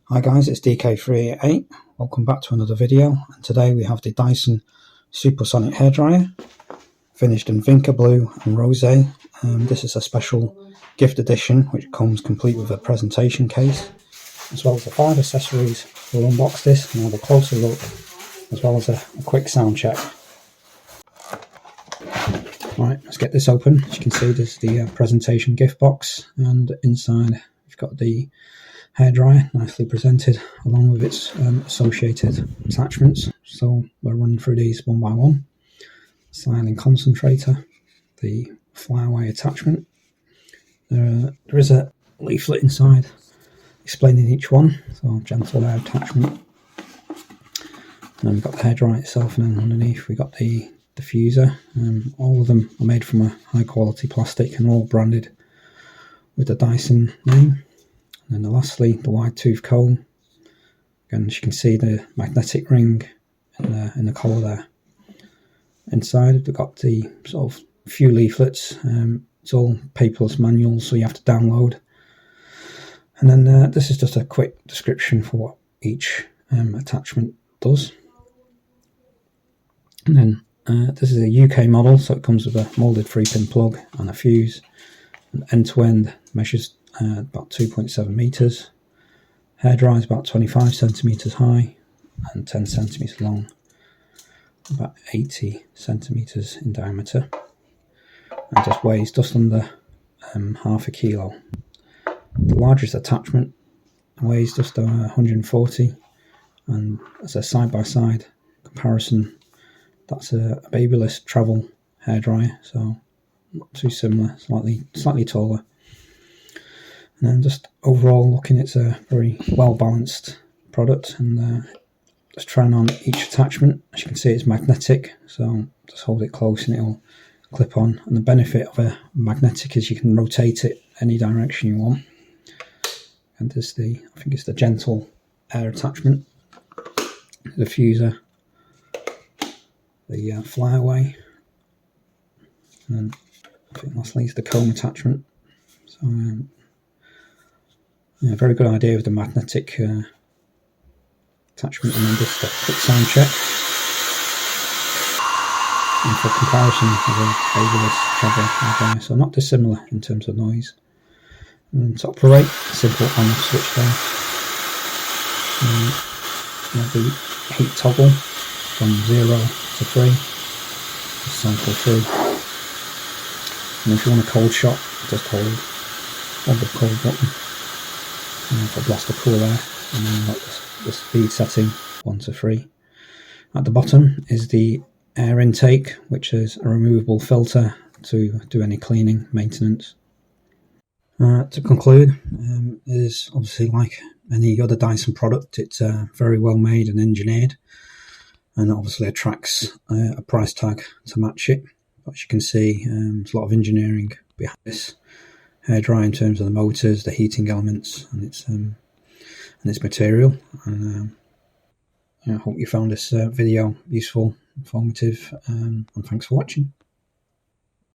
Hi guys, it's DK388. Welcome back to another video, and today we have the Dyson Supersonic Hairdryer, finished in Vinca Blue and Rose. This is a special gift edition which comes complete with a presentation case, as well as the 5 accessories. We'll unbox this and have a closer look, as well as a quick sound check. Right, let's get this open. As you can see, there's the presentation gift box, and inside we've got the hairdryer nicely presented along with its associated attachments. So we're running through these one by one. Styling concentrator, the flyaway attachment. There is a leaflet inside explaining each one, so gentle air attachment. And then we've got the hairdryer itself, and then underneath we've got the diffuser. All of them are made from a high quality plastic and all branded with the Dyson name. And then lastly, the wide tooth comb. Again, as you can see, the magnetic ring in the collar there. Inside, we've got the sort of few leaflets. It's all paperless manuals, so you have to download. And then this is just a quick description for what each attachment does. And then this is a UK model, so it comes with a moulded 3-pin plug and a fuse. And end-to-end measures about 2.7 meters. Hairdryer is about 25 centimeters high and 10 centimeters long, about 80 centimeters in diameter, and just weighs just under half a kilo. The largest attachment weighs just over 140, and as a side-by-side comparison, that's a babyless travel hairdryer, so not too similar, slightly taller. And then just overall looking, it's a very well balanced product. And just trying on each attachment, as you can see, it's magnetic, so just hold it close and it'll clip on. And the benefit of a magnetic is you can rotate it any direction you want. And there's I think it's the gentle air attachment, the diffuser, the flyaway, and then I think lastly is the comb attachment. So yeah, very good idea with the magnetic attachment. And then just a quick sound check. And for comparison with a babyless travel hairdryer, so not dissimilar in terms of noise. And then to operate, simple on-off switch there. You have the heat toggle from 0 to 3, just cycle through. And if you want a cold shot, just hold the cold button. For blast of cool air, and then got the speed setting 1 to 3. At the bottom is the air intake, which is a removable filter to do any cleaning, maintenance. To conclude, it is obviously like any other Dyson product. It's very well made and engineered, and obviously attracts a price tag to match it. But as you can see, there's a lot of engineering behind this hairdryer in terms of the motors, the heating elements, and its material. And I hope you found this video useful, informative, and thanks for watching.